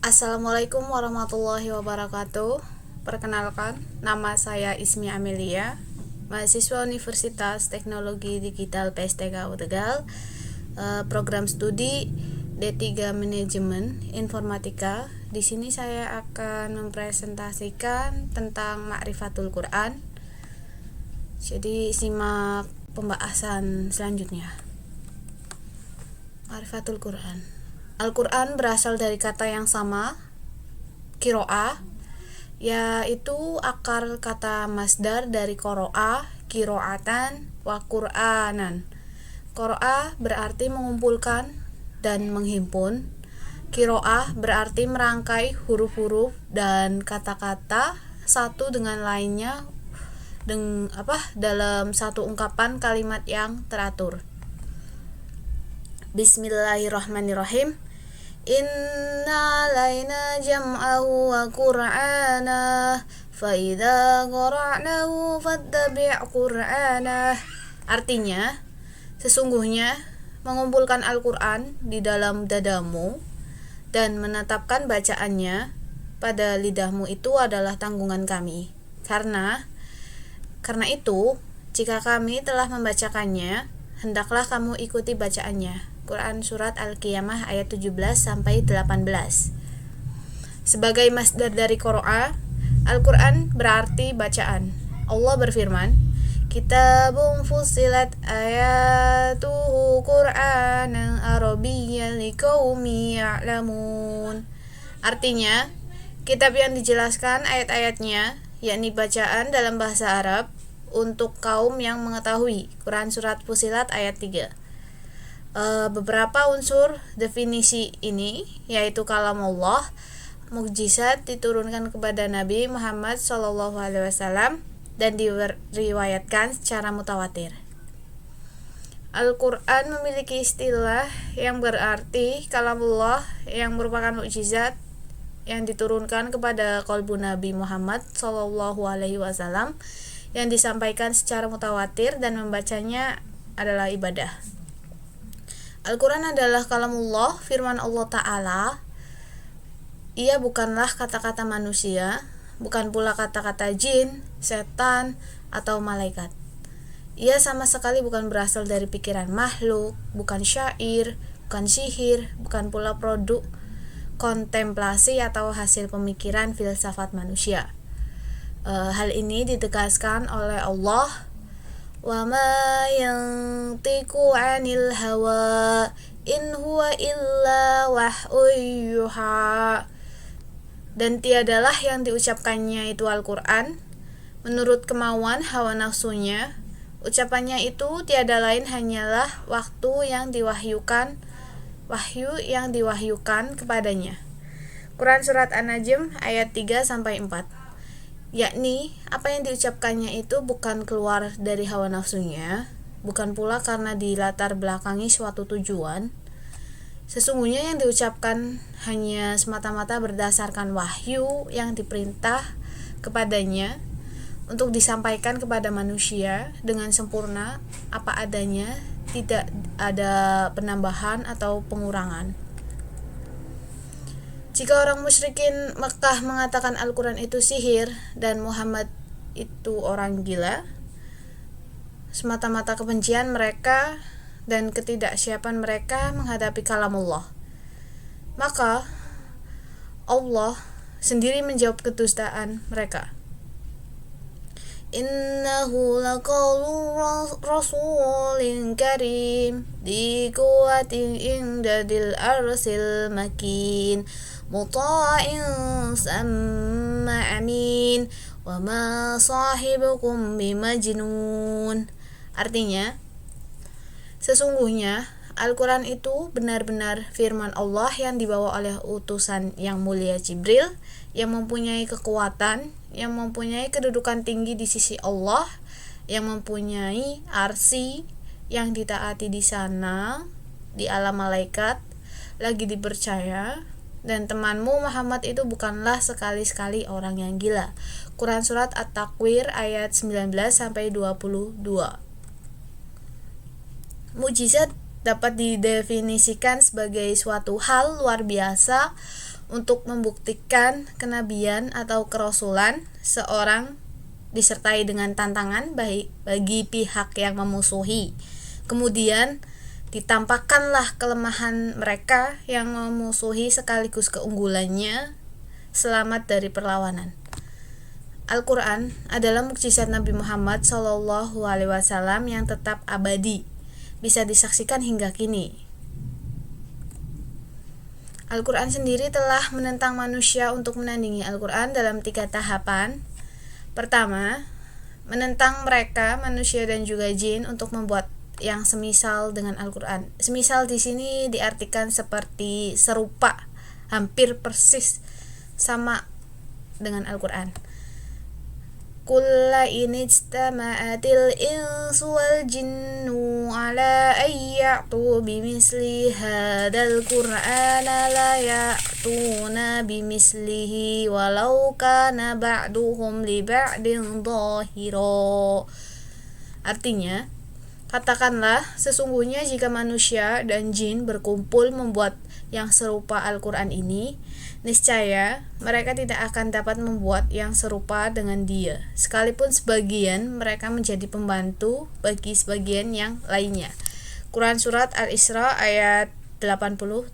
Assalamualaikum warahmatullahi wabarakatuh. Perkenalkan, nama saya Ismi Amelia, mahasiswa Universitas Teknologi Digital PSTK Tegal, program studi D3 Manajemen Informatika. Di sini saya akan mempresentasikan tentang Ma'rifatul Quran. Jadi simak pembahasan selanjutnya. Ma'rifatul Quran. Al-Quran berasal dari kata yang sama, kiro'ah, yaitu akar kata masdar dari qoro'ah, kiro'atan, wa qur'anan. Qoro'ah berarti mengumpulkan dan menghimpun. Kiro'ah berarti merangkai huruf-huruf dan kata-kata satu dengan lainnya dalam satu ungkapan kalimat yang teratur. Bismillahirrahmanirrahim. Inna alaina jam'ahu wa qur'anah fa idza qara'nahu fattabi' qur'anah. Artinya, sesungguhnya mengumpulkan Al-Qur'an di dalam dadamu dan menetapkan bacaannya pada lidahmu itu adalah tanggungan kami. Karena itu, jika kami telah membacakannya, hendaklah kamu ikuti bacaannya. Quran Surat Al-Qiyamah ayat 17 sampai 18. Sebagai masdar dari qoro'ah, Al-Quran berarti bacaan. Allah berfirman, Kitabun fussilat ayatuhu Qur'anan Arabiyyan liqaumi ya'lamun. Artinya, kitab yang dijelaskan ayat-ayatnya, yakni bacaan dalam bahasa Arab untuk kaum yang mengetahui. Quran Surat Fussilat ayat 3. Beberapa unsur definisi ini yaitu kalamullah, mukjizat diturunkan kepada Nabi Muhammad SAW dan diriwayatkan secara mutawatir. Al-Quran memiliki istilah yang berarti kalamullah yang merupakan mukjizat yang diturunkan kepada qalbu Nabi Muhammad SAW yang disampaikan secara mutawatir dan membacanya adalah ibadah. Al-Quran adalah kalamullah, firman Allah Ta'ala. Ia bukanlah kata-kata manusia, bukan pula kata-kata jin, setan, atau malaikat. Ia sama sekali bukan berasal dari pikiran makhluk, bukan syair, bukan sihir, bukan pula produk kontemplasi atau hasil pemikiran filsafat manusia. Hal ini ditegaskan oleh Allah, wa ma yantiqu 'anil hawa in huwa illa wahyun yuha. Dan tiadalah yang diucapkannya itu Al-Quran menurut kemauan hawa nafsunya. Ucapannya itu tiada lain hanyalah wahyu yang diwahyukan kepadanya. Quran Surat An-Najm ayat 3-4. Yakni, apa yang diucapkannya itu bukan keluar dari hawa nafsunya, bukan pula karena dilatar belakangi suatu tujuan. Sesungguhnya yang diucapkan hanya semata-mata berdasarkan wahyu yang diperintah kepadanya untuk disampaikan kepada manusia dengan sempurna apa adanya, tidak ada penambahan atau pengurangan. Jika orang musyrikin Mekah mengatakan Al-Quran itu sihir dan Muhammad itu orang gila, semata-mata kebencian mereka dan ketidaksiapan mereka menghadapi kalamullah, maka Allah sendiri menjawab kedustaan mereka. Innahu laqawlu rasulin karim di quwwatin indadil arsil makin muta'in samma amin wa ma sahibukum bimajnun. Artinya, sesungguhnya Al-Quran itu benar-benar firman Allah yang dibawa oleh utusan yang mulia Jibril, yang mempunyai kekuatan, yang mempunyai kedudukan tinggi di sisi Allah, yang mempunyai arsi, yang ditaati di sana, di alam malaikat, lagi dipercaya. Dan temanmu Muhammad itu bukanlah sekali-sekali orang yang gila. Quran Surat At-Takwir ayat 19-22. Mukjizat dapat didefinisikan sebagai suatu hal luar biasa, untuk membuktikan kenabian atau kerasulan seorang disertai dengan tantangan bagi pihak yang memusuhi. Kemudian ditampakkanlah kelemahan mereka yang memusuhi sekaligus keunggulannya selamat dari perlawanan. Al-Quran adalah mukjizat Nabi Muhammad SAW yang tetap abadi, bisa disaksikan hingga kini. Al-Quran sendiri telah menentang manusia untuk menandingi Al-Quran dalam 3 tahapan. Pertama, menentang mereka, manusia dan juga jin untuk membuat yang semisal dengan Al-Quran. Semisal di sini diartikan seperti serupa, hampir persis sama dengan Al-Quran. Kulla inijtama'atil insu wal jinnu ala ayyatu bimisli hadal qur'ana la ya'tuna bimislihi walau kana ba'duhum li ba'din dhahira. Artinya, katakanlah, sesungguhnya jika manusia dan jin berkumpul membuat yang serupa Al-Quran ini, niscaya mereka tidak akan dapat membuat yang serupa dengan dia, sekalipun sebagian mereka menjadi pembantu bagi sebagian yang lainnya. Quran Surat Al-Isra ayat 88.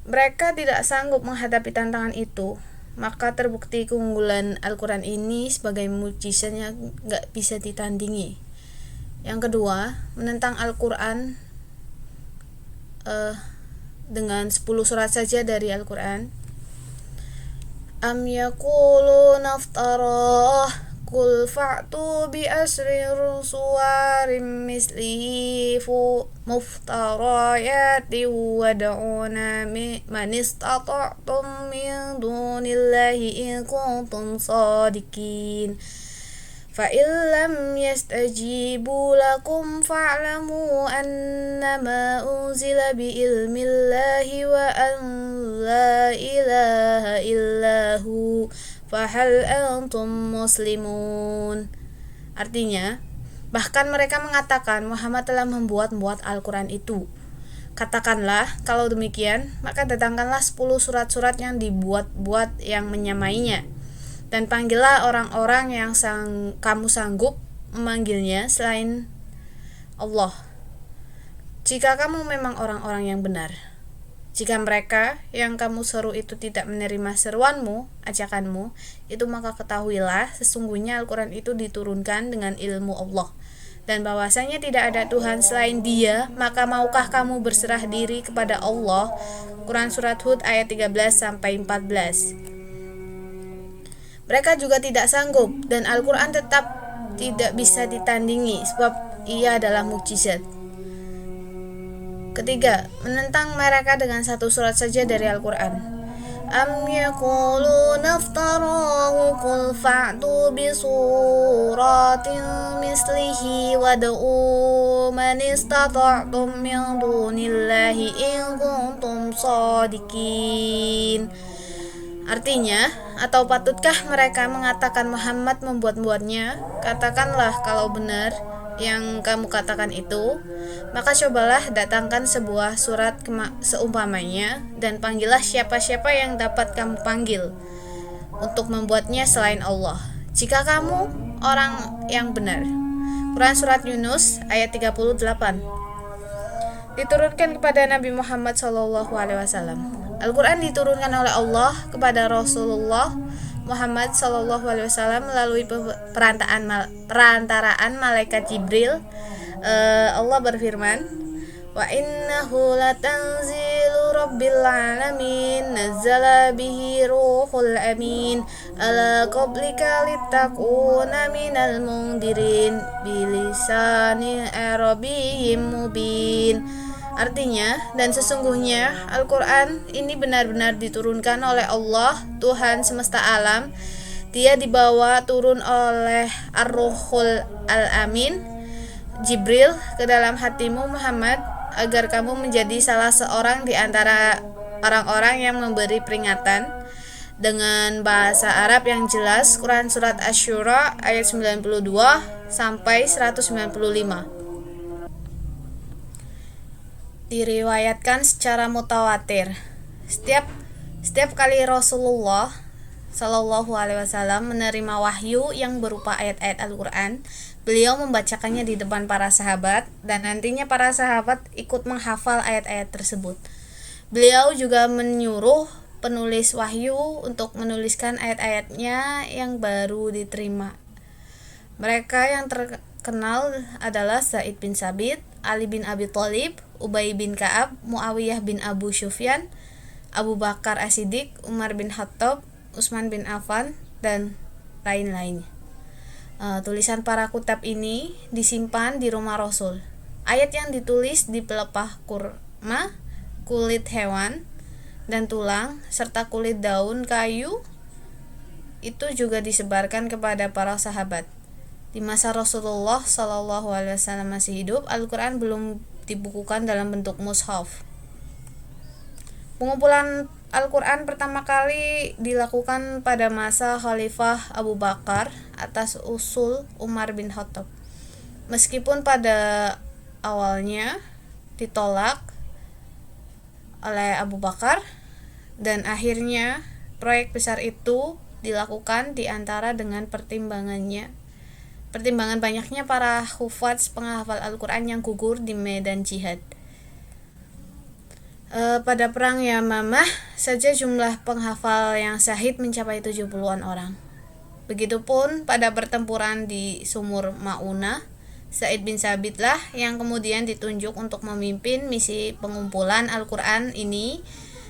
Mereka tidak sanggup menghadapi tantangan itu, maka terbukti keunggulan Al-Quran ini sebagai mukjizat yang gak bisa ditandingi. Yang kedua, menentang Al-Quran dengan 10 surat saja dari Al-Quran. Am yaquluna iftarah qul fa'tu bi asri suwarin mislihi muftarayati wad'una man istata'tum min dunillahi in kuntum sadiqin. فَإِنْ لَمْ يَسْتَجِيبُوا لَكُمْ فَاعْلَمُوا أَنَّمَا أُنْزِلَ بِعِلْمِ اللَّهِ وَأَنْ لَا إِلَهَ إِلَّا هُوَ فَهَلْ أَنْتُمْ مُسْلِمُونَ. Artinya, bahkan mereka mengatakan Muhammad telah membuat Al-Quran itu. Katakanlah, kalau demikian, maka datangkanlah 10 surat-surat yang dibuat-buat yang menyamainya. Dan panggillah orang-orang yang kamu sanggup memanggilnya selain Allah, jika kamu memang orang-orang yang benar. Jika mereka yang kamu seru itu tidak menerima seruanmu, ajakanmu, itu maka ketahuilah sesungguhnya Al-Quran itu diturunkan dengan ilmu Allah, dan bahwasanya tidak ada Tuhan selain Dia, maka maukah kamu berserah diri kepada Allah? Quran Surat Hud ayat 13-14. Mereka juga tidak sanggup, dan Al-Quran tetap tidak bisa ditandingi sebab ia adalah mukjizat. Ketiga, menentang mereka dengan 1 surat saja dari Al-Quran. Am yaquluna iftarahu qul fa'tu bi suratin mislihi wad'u man istata'tum min dunillahi in kuntum shadiqin. Artinya, atau patutkah mereka mengatakan Muhammad membuat-buatnya? Katakanlah, kalau benar yang kamu katakan itu, maka cobalah datangkan sebuah surat seumpamanya, dan panggillah siapa-siapa yang dapat kamu panggil untuk membuatnya selain Allah, jika kamu orang yang benar. Quran Surat Yunus ayat 38. Diturunkan kepada Nabi Muhammad SAW. Al-Quran diturunkan oleh Allah kepada Rasulullah Muhammad SAW melalui perantaraan malaikat Jibril. Allah berfirman, wa innahu latanzilu rabbil alamin nazzala bihi ruhul amin ala qablika litakuna minal mundirin bilisani arabiyyin mubin. Artinya, dan sesungguhnya Al-Quran ini benar-benar diturunkan oleh Allah, Tuhan semesta alam. Dia dibawa turun oleh Ar-Ruhul Al-Amin, Jibril, ke dalam hatimu Muhammad, agar kamu menjadi salah seorang di antara orang-orang yang memberi peringatan dengan bahasa Arab yang jelas. Quran Surat Asy-Syura ayat 92-195. Diriwayatkan secara mutawatir. Setiap kali Rasulullah Shallallahu Alaihi Wasallam menerima wahyu yang berupa ayat-ayat Al-Quran, beliau membacakannya di depan para sahabat, dan nantinya para sahabat ikut menghafal ayat-ayat tersebut. Beliau juga menyuruh penulis wahyu untuk menuliskan ayat-ayatnya yang baru diterima. Mereka yang terkenal adalah Zaid bin Sabit, Ali bin Abi Thalib, Ubay bin Ka'ab, Muawiyah bin Abu Sufyan, Abu Bakar As-Siddiq, Umar bin Khattab, Utsman bin Affan, dan lain-lainnya. Tulisan para kutab ini disimpan di rumah Rasul. Ayat yang ditulis di pelepah kurma, kulit hewan, dan tulang, serta kulit daun kayu itu juga disebarkan kepada para sahabat. Di masa Rasulullah Shallallahu Alaihi Wasallam masih hidup, Al-Quran belum dibukukan dalam bentuk mushaf. Pengumpulan Al-Quran pertama kali dilakukan pada masa Khalifah Abu Bakar atas usul Umar bin Khattab. Meskipun pada awalnya ditolak oleh Abu Bakar, dan akhirnya proyek besar itu dilakukan diantara dengan pertimbangan banyaknya para hufadz penghafal Al-Quran yang gugur di medan jihad. Pada perang Yamamah saja jumlah penghafal yang syahid mencapai 70-an orang. Begitupun pada pertempuran di Sumur Maunah, Zaid bin Sabit lah yang kemudian ditunjuk untuk memimpin misi pengumpulan Al-Quran ini.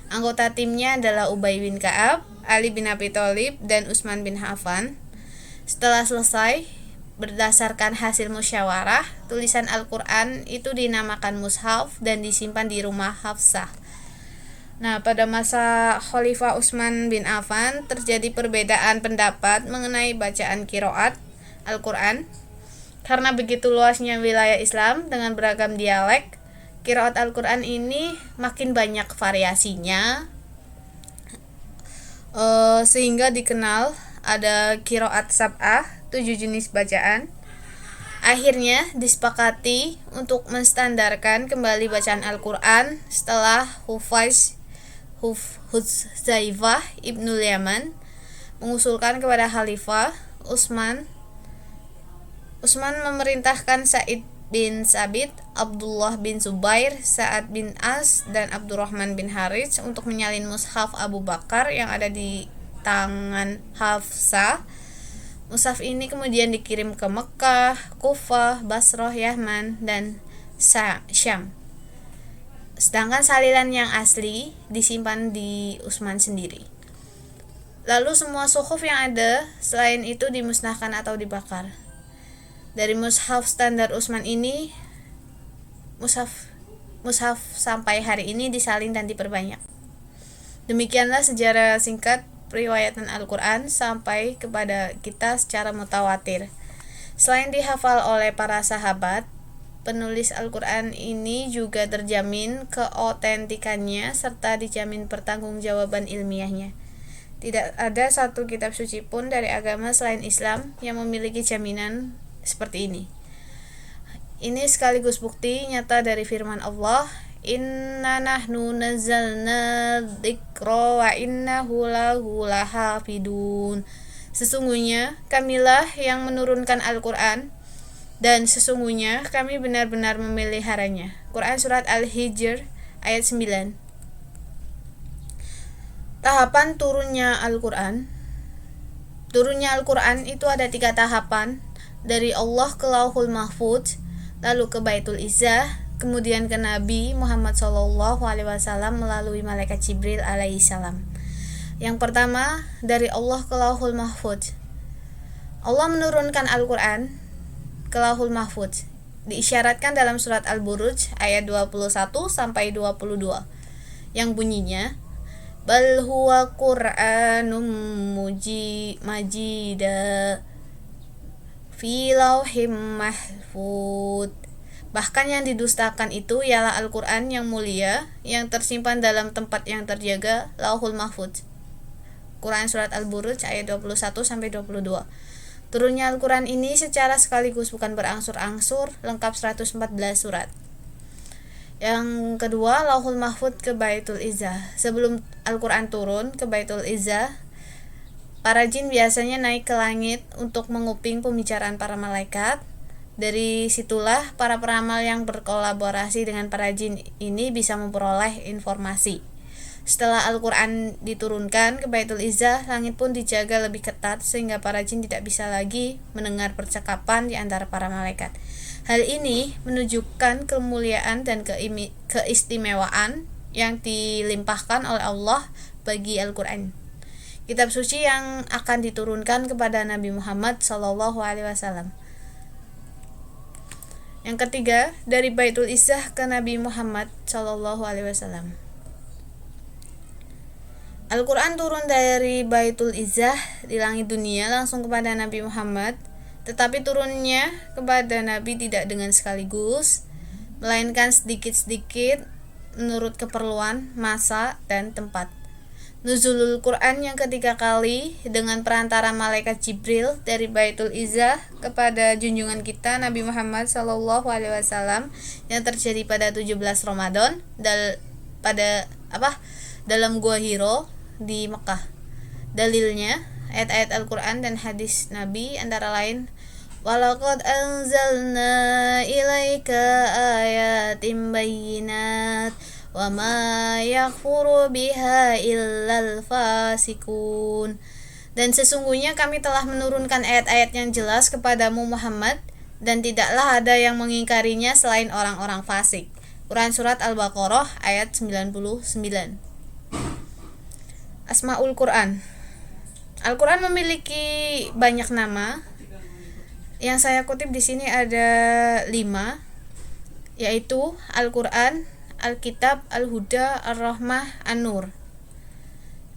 Anggota timnya adalah Ubay bin Ka'ab, Ali bin Abi Thalib, dan Utsman bin Affan. Setelah selesai, berdasarkan hasil musyawarah, tulisan Al-Quran itu dinamakan mushaf dan disimpan di rumah Hafsah. Nah, pada masa Khalifah Utsman bin Affan terjadi perbedaan pendapat mengenai bacaan qiraat Al-Quran. Karena begitu luasnya wilayah Islam dengan beragam dialek, qiraat Al-Quran ini makin banyak variasinya, sehingga dikenal ada qiraat sab'ah, 7 jenis bacaan. Akhirnya disepakati untuk menstandarkan kembali bacaan Al-Quran setelah Hudzaifah ibnul Yaman mengusulkan kepada Khalifah Utsman memerintahkan Zaid bin Sabit, Abdullah bin Zubair, Sa'ad bin As, dan Abdurrahman bin Harits untuk menyalin mushaf Abu Bakar yang ada di tangan Hafsah. Mushaf ini kemudian dikirim ke Mekah, Kufah, Basrah, Yaman, dan Syam. Sedangkan salinan yang asli disimpan di Utsman sendiri. Lalu semua suhuf yang ada selain itu dimusnahkan atau dibakar. Dari mushaf standar Utsman ini, mushaf sampai hari ini disalin dan diperbanyak. Demikianlah sejarah singkat riwayatan Al-Quran sampai kepada kita secara mutawatir. Selain dihafal oleh para sahabat, penulis Al-Quran ini juga terjamin keotentikannya serta dijamin pertanggungjawaban ilmiahnya. Tidak ada satu kitab suci pun dari agama selain Islam yang memiliki jaminan seperti ini. Ini sekaligus bukti nyata dari firman Allah, Inna nahnu nazzalna dzikra wa innahu lahu lahafidun. Sesungguhnya kamilah yang menurunkan Al-Quran dan sesungguhnya kami benar-benar memeliharanya. Quran Surat Al-Hijr ayat 9. Tahapan turunnya Al-Quran. Turunnya Al-Quran itu ada 3 tahapan. Dari Allah ke Lauhul Mahfudz, lalu ke Baitul Izzah, kemudian ke Nabi Muhammad SAW melalui malaikat Jibril alaihissalam. Yang pertama, dari Allah ke Lauhul Mahfudz. Allah menurunkan Al-Quran ke Lauhul Mahfudz. Diisyaratkan dalam surat Al-Buruj ayat 21-22 yang bunyinya, Bal huwa Qur'anum majida fi lauhim mahfud. Bahkan yang didustakan itu ialah Al-Quran yang mulia yang tersimpan dalam tempat yang terjaga, Lauhul Mahfudz. Quran Surat Al-Buruj ayat 21-22. Turunnya Al-Quran ini secara sekaligus bukan berangsur-angsur, lengkap 114 surat. Yang kedua, Lauhul Mahfud ke Baitul Izzah. Sebelum Al-Quran turun ke Baitul Izzah, para jin biasanya naik ke langit untuk menguping pembicaraan para malaikat. Dari situlah para peramal yang berkolaborasi dengan para jin ini bisa memperoleh informasi. Setelah Al-Quran diturunkan ke Baitul Izzah, langit pun dijaga lebih ketat sehingga para jin tidak bisa lagi mendengar percakapan di antara para malaikat. Hal ini menunjukkan kemuliaan dan keistimewaan yang dilimpahkan oleh Allah bagi Al-Quran, kitab suci yang akan diturunkan kepada Nabi Muhammad SAW. Yang ketiga, dari Baitul Izzah ke Nabi Muhammad SAW. Al-Quran turun dari Baitul Izzah di langit dunia langsung kepada Nabi Muhammad, tetapi turunnya kepada Nabi tidak dengan sekaligus, melainkan sedikit-sedikit menurut keperluan, masa, dan tempat. Nuzulul Quran yang ketiga kali dengan perantara malaikat Jibril dari Baitul Izzah kepada junjungan kita Nabi Muhammad SAW yang terjadi pada 17 Ramadan dalam Gua Hiro di Mekah. Dalilnya ayat-ayat Al-Quran dan hadis Nabi antara lain, walaqad anzalna ilaika ayatin bayyinat wa ma yakfuru biha illal fasikun. Dan sesungguhnya kami telah menurunkan ayat-ayat yang jelas kepadamu Muhammad, dan tidaklah ada yang mengingkarinya selain orang-orang fasik. Quran Surat Al-Baqarah ayat 99. Asmaul Quran. Al-Quran memiliki banyak nama. Yang saya kutip di sini ada 5, yaitu Al-Quran, Al-Kitab, Al-Huda, Ar-Rahmah, An-Nur.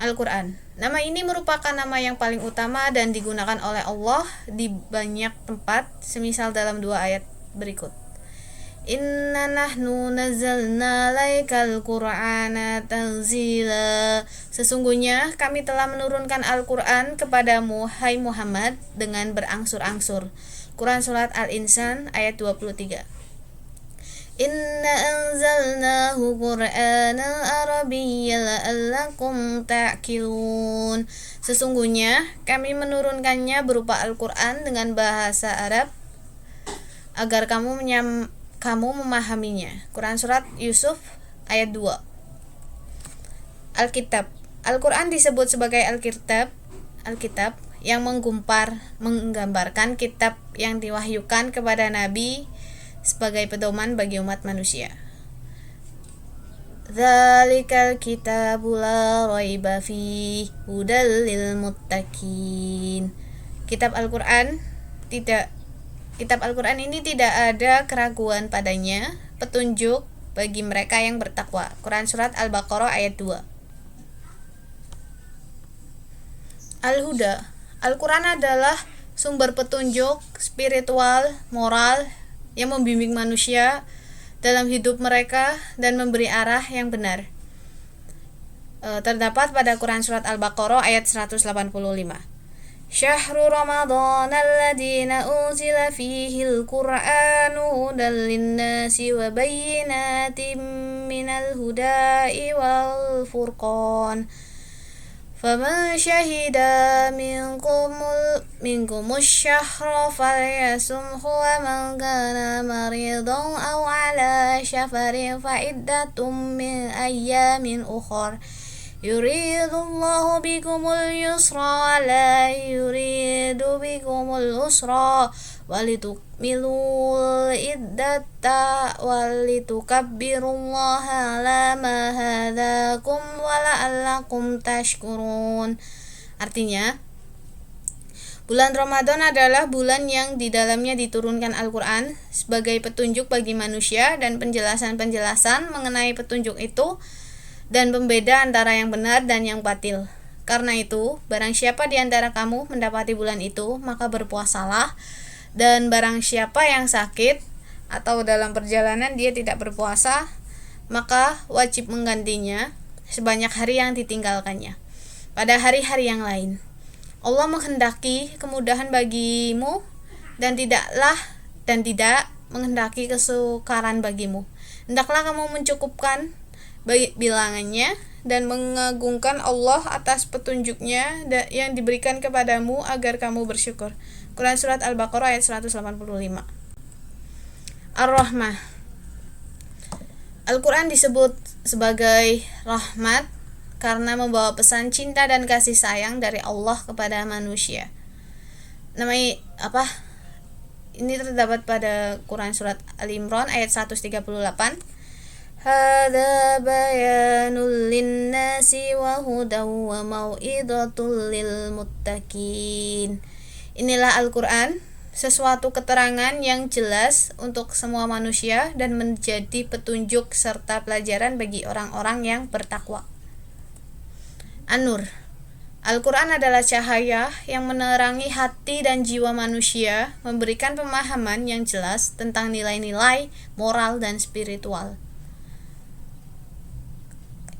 Al-Quran. Nama ini merupakan nama yang paling utama dan digunakan oleh Allah di banyak tempat, semisal dalam 2 ayat berikut. Inna nahnu nazzalna alaikal qur'ana tanzila. Sesungguhnya kami telah menurunkan Al-Quran kepadamu, hai Muhammad, dengan berangsur-angsur. Quran Surat Al-Insan ayat 23. Inna anzalnahu qur'anan arabiyyan la'allakum ta'qilun. Sesungguhnya kami menurunkannya berupa Al-Quran dengan bahasa Arab agar kamu memahaminya. Quran Surat Yusuf ayat 2. Alkitab. Al-Quran disebut sebagai Alkitab yang menggambarkan kitab yang diwahyukan kepada Nabi sebagai pedoman bagi umat manusia. Dzalikal kitabu la raiba fihi hudal lil muttaqin. Kitab Al-Quran ini tidak ada keraguan padanya, petunjuk bagi mereka yang bertakwa. Quran Surat Al-Baqarah ayat 2. Al-Huda. Al-Quran adalah sumber petunjuk spiritual, moral yang membimbing manusia dalam hidup mereka dan memberi arah yang benar. Terdapat pada Quran Surat Al-Baqarah ayat 185. Syahrul Ramadan alladzi unzila fihi al-Qur'anu hudan lin-nasi wa bayyinatin minal huda'i wal furqan. Faman syahida minkumus syahra falyasumhu wa man kana maridan aw ala safarin fa iddatum min ayyamin ukhra. Yuridullahu bikumul yusra la yuridu bikumul usra walitukmilul iddata walitukabbirullaha ala ma hadakum wala'allakum tashkurun. Artinya, bulan Ramadan adalah bulan yang di dalamnya diturunkan Al-Quran sebagai petunjuk bagi manusia dan penjelasan-penjelasan mengenai petunjuk itu dan pembeda antara yang benar dan yang batil. Karena itu, barang siapa di antara kamu mendapati bulan itu, maka berpuasalah. Dan barang siapa yang sakit atau dalam perjalanan dia tidak berpuasa, maka wajib menggantinya sebanyak hari yang ditinggalkannya pada hari-hari yang lain. Allah menghendaki kemudahan bagimu dan tidak menghendaki kesukaran bagimu. Hendaklah kamu mencukupkan bilangannya dan mengagungkan Allah atas petunjuknya yang diberikan kepadamu agar kamu bersyukur. Quran Surat Al-Baqarah ayat 185. Ar-Rahmah. Al-Quran disebut sebagai rahmat karena membawa pesan cinta dan kasih sayang dari Allah kepada manusia. Namanya apa? Ini terdapat pada Quran Surat Al-Imran ayat 138. Hadza bayanul linnasi wa hudaw wa mau'izatul lil muttaqin. Inilah Al-Quran, sesuatu keterangan yang jelas untuk semua manusia dan menjadi petunjuk serta pelajaran bagi orang-orang yang bertakwa. An-Nur. Al-Quran adalah cahaya yang menerangi hati dan jiwa manusia, memberikan pemahaman yang jelas tentang nilai-nilai moral dan spiritual.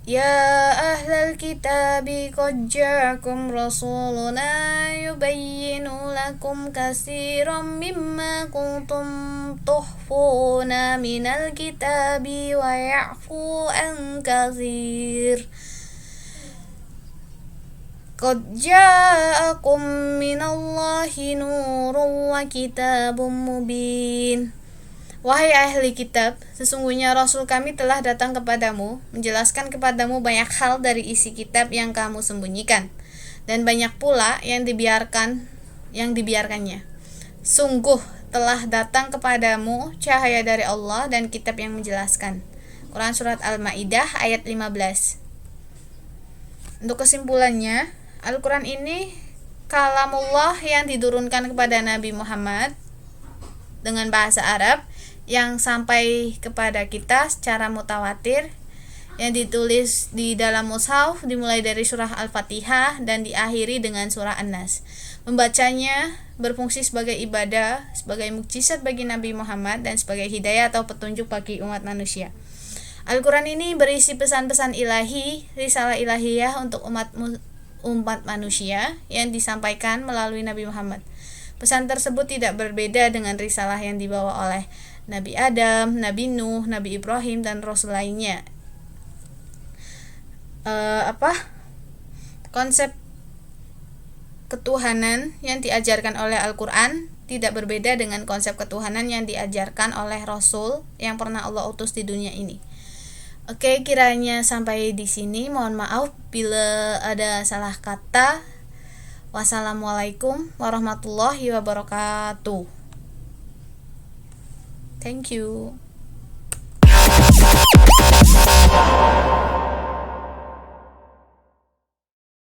Ya ahlal kitabi qad ja'akum rasuluna yubayyinu lakum katsiran mimma kuntum tukhfuna minal kitabi wa ya'fu an katsir. Qad ja'akum minallahi nurun wa kitabun mubin. Wahai ahli kitab, sesungguhnya Rasul kami telah datang kepadamu, menjelaskan kepadamu banyak hal dari isi kitab yang kamu sembunyikan, dan banyak pula yang dibiarkannya. Sungguh telah datang kepadamu cahaya dari Allah dan kitab yang menjelaskan. Quran Surat Al-Ma'idah ayat 15. Untuk kesimpulannya, Al-Quran ini kalamullah yang diturunkan kepada Nabi Muhammad dengan bahasa Arab yang sampai kepada kita secara mutawatir, yang ditulis di dalam mushaf dimulai dari surah Al-Fatihah dan diakhiri dengan surah An-Nas. Membacanya berfungsi sebagai ibadah, sebagai mukjizat bagi Nabi Muhammad dan sebagai hidayah atau petunjuk bagi umat manusia. Al-Quran ini berisi pesan-pesan ilahi, risalah ilahiyah untuk umat manusia yang disampaikan melalui Nabi Muhammad. Pesan tersebut tidak berbeda dengan risalah yang dibawa oleh Nabi Adam, Nabi Nuh, Nabi Ibrahim, dan Rasul lainnya. Konsep ketuhanan yang diajarkan oleh Al-Quran tidak berbeda dengan konsep ketuhanan yang diajarkan oleh Rasul yang pernah Allah utus di dunia ini. Oke, kiranya sampai di sini. Mohon maaf bila ada salah kata. Wassalamualaikum warahmatullahi wabarakatuh. Thank you.